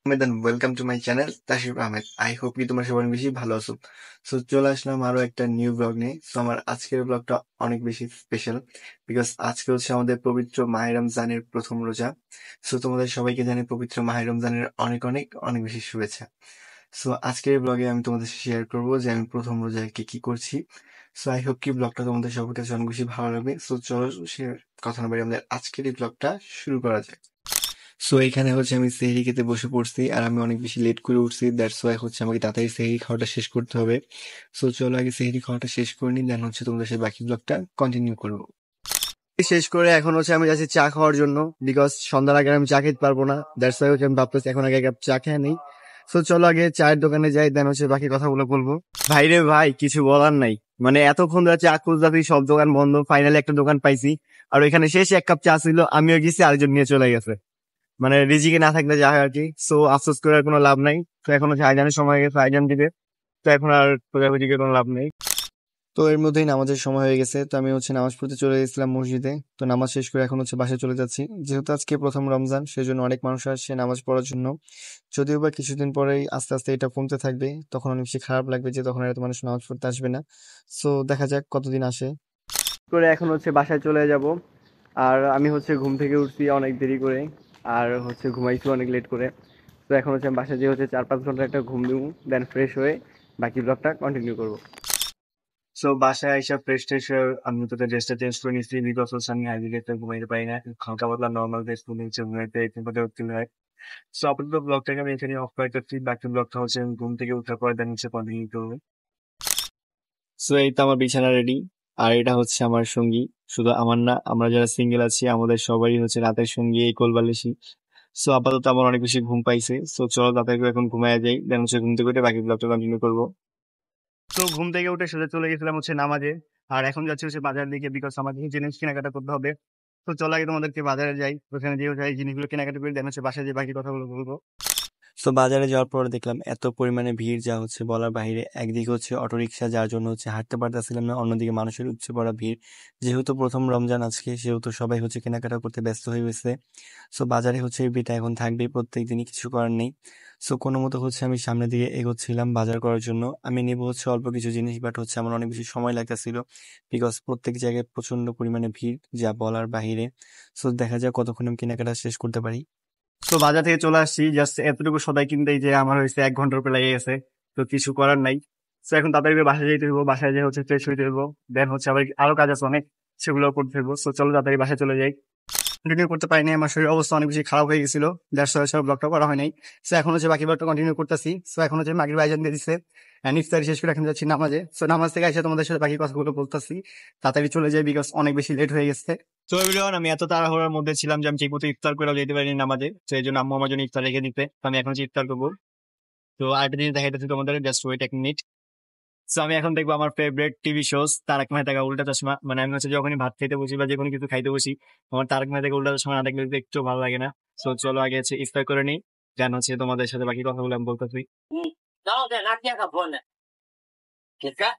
Ahmed and welcome to my channel Tashif Ahmed. I hope কি তোমরা সবাই বেশি ভালো আছো। সো চলে আসলাম আরো একটা নিউ ব্লগ নিয়ে। সো আমার আজকের ব্লগটা অনেক বেশি স্পেশাল, বিকজ আজকে হচ্ছে আমাদের পবিত্র মাহে রমজানের প্রথম রোজা। সো তোমাদের সবাইকে জানি পবিত্র মাহে রমজানের অনেক অনেক অনেক বেশি শুভেচ্ছা। সো আজকের ব্লগে আমি তোমাদের শেয়ার করবো যে আমি প্রথম রোজায় কি কি করছি। সো আই হোপ কি ব্লগটা তোমাদের সবার কাছে অনেক বেশি ভালো লাগবে। সো চলো সে কথা না বাড়ি আমাদের আজকের এই ব্লগটা শুরু করা যাক। সো এখানে হচ্ছে আমি সেহরি খেতে বসে পড়ছি, আর আমি অনেক বেশি লেট করে উঠছি, দ্যাটস ওয়াই হচ্ছে আমাকে তাড়াতাড়ি সেহরি খাওয়াটা শেষ করতে হবে। সো চলো আগে সেহরি খাওয়াটা শেষ করে নিই, দেন হচ্ছে তোমাদের সাথে বাকি ব্লগটা কন্টিনিউ করবো। শেষ করে এখন হচ্ছে আমি যাচ্ছি চা খাওয়ার জন্য, বিকজ সন্ধ্যার আগে আমি চা খেতে পারবো না, দ্যাটস ওয়াই হচ্ছে আমি ভাবতেছি এখন আগে এক কাপ চা খেয়ে নেই। সো চলো আগে চায়ের দোকানে যাই, দেন হচ্ছে বাকি কথাগুলো বলবো। ভাই রে ভাই, কিছু বলার নাই, মানে এতক্ষণ ধরে চা খুঁজতেছি, সব দোকান বন্ধ, ফাইনালি একটা দোকান পাইছি। আর ওইখানে শেষ এক কাপ চা ছিল, আমিও গেছি, আরেকজন নিয়ে চলে গেছে। মানে রিজিকে না থাকলে যা হয় আর কি। সো আফসোস করে আর কোনো লাভ নাই। তো এখন হচ্ছে আইজানের সময় হয়ে গেছে, আইজান দিবে। তো এখন আর খোঁজাখুঁজিকে কোনো লাভ নেই। তো এর মধ্যেই নামাজের সময় হয়ে গেছে, তো আমি হচ্ছে নামাজ পড়তে চলে গেছিলাম মসজিদে। তো নামাজ শেষ করে এখন হচ্ছে বাসায় চলে যাচ্ছি, যেহেতু আজকে প্রথম রমজান, সেজন্য অনেক মানুষ আসছে নামাজ পড়ার জন্য। যদিও বা কিছুদিন পরেই আস্তে আস্তে এটা কমতে থাকবে, তখন অনেক বেশি খারাপ লাগবে যে তখন এত মানুষ নামাজ পড়তে আসবে না। সো দেখা যাক কতদিন আসে। করে এখন হচ্ছে বাসায় চলে যাব। আর আমি হচ্ছে ঘুম থেকে উঠছি অনেক দেরি করে, আর হচ্ছে ঘুমাইছি অনেক লেট করে। তো এখন হচ্ছে আমি বাসায় যে হচ্ছে 4-5 ঘন্টা একটা ঘুম দিব, দেন ফ্রেশ হয়ে বাকি ব্লগটা কন্টিনিউ করবো। সো বাসায় এসে ফ্রেশ ট্রেশ হয়ে আমি তো ড্রেসটা চেঞ্জ করে নিচ্ছি, বিকজ হচ্ছে আমি আইডিতে ঘুমাইতে পারি না, হালকা পাতলা নর্মাল ড্রেস পরে নিচ্ছে ঘুমাইতে একটু মধ্যে উঠতে হয়। সো আপাতত ব্লগটাকে আমি এখানে অফ করে করছি, বাকি ব্লগটা হচ্ছে আমি ঘুম থেকে উঠার পর দেন হচ্ছে কন্টিনিউ করবো। সো এই তো আমার বিছানা রেডি, আর এটা হচ্ছে আমার সঙ্গী। শুধু আমার না, আমরা যারা সিঙ্গেল আছি আমাদের সবারই হচ্ছে রাতের সঙ্গী এই কোলবালিশি। সো আপাতত আমার অনেক বেশি ঘুম পাইছে, সো চলো তাড়াতাড়ি করে এখন ঘুমায় যাই, দেন হচ্ছে ঘুম থেকে উঠে বাকি ব্লগটা কন্টিনিউ করবো। তো ঘুম থেকে উঠে সোজা চলে গেছিলাম হচ্ছে নামাজে, আর এখন যাচ্ছি হচ্ছে বাজার দিকে, বিকজ আমাকে জিনিস কেনাকাটা করতে হবে। তো চলো আগে তোমাদেরকে বাজারে যাই, ওখানে যে এই জিনিসগুলো কেনাকাটা করে দেন হচ্ছে বাসায় যে বাকি কথাগুলো বলবো। তো বাজারে যাওয়ার পর দেখলাম এত পরিমাণে ভিড়, যা হচ্ছে বলার বাইরে। একদিকে হচ্ছে অটোরিকশা, যার জন্য হচ্ছে হাঁটতে পারতেছিলাম না, অন্যদিকে মানুষের উপচে পড়া ভিড়। যেহেতু প্রথম রমজান আজকে, সেহেতু সবাই হচ্ছে কেনাকাটা করতে ব্যস্ত হয়ে গেছে। সো বাজারে হচ্ছে এই ভিড়টা এখন থাকবেই প্রত্যেক দিনই, কিছু করার নেই। সো কোনো মতো হচ্ছে আমি সামনের দিকে এগোচ্ছিলাম বাজার করার জন্য। আমি নেবো হচ্ছে অল্প কিছু জিনিস, বাট হচ্ছে আমার অনেক বেশি সময় লাগতেছিল, বিকজ প্রত্যেক জায়গায় প্রচন্ড পরিমাণে ভিড়, যা বলার বাহিরে। সো দেখা যাক কতক্ষণ আমি কেনাকাটা শেষ করতে পারি। তো বাজার থেকে চলে আসছি, জাস্ট এতটুকু সদাই কিনতেই যে আমার হয়েছে 1 ঘন্টার উপরে লেগে গেছে। তো কিছু করার নাই। তো এখন তাড়াতাড়ি করে বাসায় যেতে হইব, বাসায় যেয়ে হচ্ছে ফ্রেশ হইতে হইব, দেন হচ্ছে আবার আরো কাজ আছে অনেক, সেগুলো করতে হইব। তো চলো তাড়াতাড়ি বাসায় চলে যাই। কন্টিনিউ করতে পারিনি, আমার শরীর অবস্থা অনেক বেশি খারাপ হয়ে গেছিল, দ্যাটস ওয়াই ব্লগটা করা হয় নাই। সো এখন হচ্ছে বাকি ব্লগটা কন্টিনিউ করতেছি। সো এখন হচ্ছে মাগরিব আজান দিয়ে দিচ্ছে, ইফতারি শেষ করে এখন যাচ্ছি নামাজে। সো নামাজ থেকে এসে তোমাদের সাথে বাকি কথাগুলো বলতেছি। তাড়াতাড়ি চলে যাই, বিকজ অনেক বেশি লেট হয়ে গেছে। তো এভরিওয়ান, আমি এত তাড়াহুড়োর মধ্যে ছিলাম যে আমি ঠিক মতো ইফতার করে যেতে পারিনি নামাজে। তো এই জন্য আম্মু আমার জন্য ইফতার রেখে দিতে, তো আমি এখন হচ্ছে ইফতার করবো। তো আরেকটা জিনিস দেখাইতেছি তোমাদের, জাস্ট ওয়েট 1 মিনিট। সো আমি এখন দেখবো আমার favourite TV shows Tarak Mehta কা উল্টা চশমা। মানে আমি হচ্ছে যখনই ভাত খেতে বসি বা যে কোনো কিছু খাইতে বসি, আমার তারক মেহতা কা উল্টা চশমা না দেখলে কিন্তু একটু ভালো লাগে না। সো চলো আগে হচ্ছে ইফতার করে নিই, দেন হচ্ছে তোমাদের সাথে বাকি কথাগুলো আমি বলতেছি। No, de Natia का फोन है। किसका?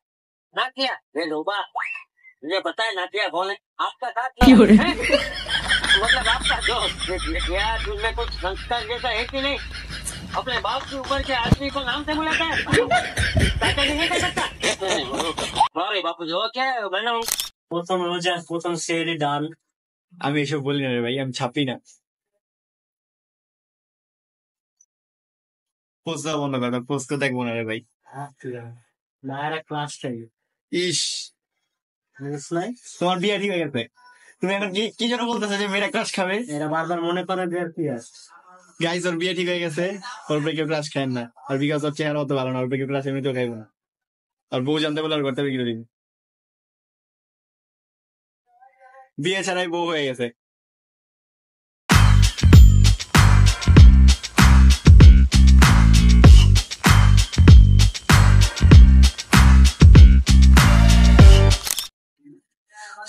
नाटिया ये लोबा, मुझे पता है नाटिया कौन है। आपका साथ है? मतलब आपका दोस्त। यार तुमने कुछ संस्कार जैसा है कि नहीं? अपने बाप की ऊपर के आदमी को नाम से बुलाता है। चाचा नहीं कर सकता। अरे बापू जो क्या है मैंने প্রথম রোজা প্রথম সেহরি ডাল। আমি এসব বলি না রে ভাই, আমি ছাপি না। পোস্ট বন্ধ কর, পোস্ট দেখবো না রে ভাই। নায়রা ক্লাস চাই। ইস, নাই তোমার বিয়ে ঠিক হয়ে গেছে, তুমি এখন কি কি জন্য বলতেছো যে মেয়েরা ক্রাশ খাবে? এরা বারবার মনে করে যে আর কি আছে। গাইজ, ওর বিয়ে ঠিক হয়ে গেছে, ওর উপরে কেউ ক্রাশ খায় না। আর বিকজ ওর চেহারা অত ভালো না, ওর উপরে কেউ ক্রাশ এমনিতেও খাইবো না। আর বউ জানতে পারলে আর করতে হবে কি করে? বিয়ে ছাড়াই বউ হয়ে গেছে।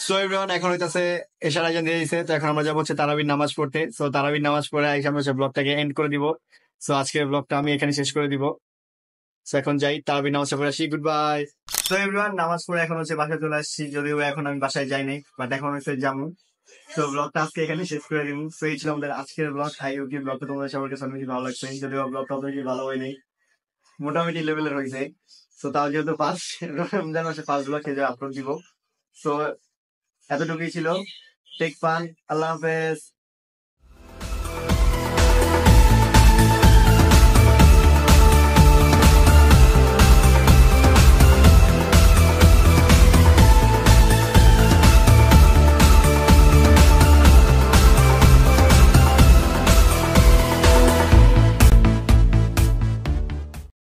সো এভরিওয়ান, এখন হইতাছে এশার আজান দিয়ে দিছে, তো এখন আমরা যাবো হচ্ছে তারাবির নামাজ পড়তে। সো তারাবির নামাজ পড়ে আইসা আমরা হচ্ছে ব্লগটাকে এন্ড করে দিব। সো আজকের ব্লগটা আমি এখানে শেষ করে দিব। সো এখন যাই, তারাবির নামাজ পড়ে আসি, গুড বাই। সো এভরিওয়ান, নামাজ পড়ে এখন হচ্ছে বাসায় চলে আসছি, যদিও এখন আমি বাসায় যাই নাই, বাট এখন হচ্ছে যাবো। তো ব্লগটা আজকে এখানে শেষ করে দিন। তো এই ছিল আমাদের আজকের ব্লগ। হাই হোপ ব্লগটা তোমাদের সবার কাছে অনেক বেশি ভালো লাগছে, যদিও ব্লগটা অত বেশি ভালো হয়নি, মোটামুটি লেভেলের হয়েছে। তো তাও যেহেতু ফার্স্ট রমজান মাসে ফার্স্ট ব্লগ সেটা আপলোড দিব। তো এতটুকুই ছিল। টেক ফান, আল্লাহ হাফেজ।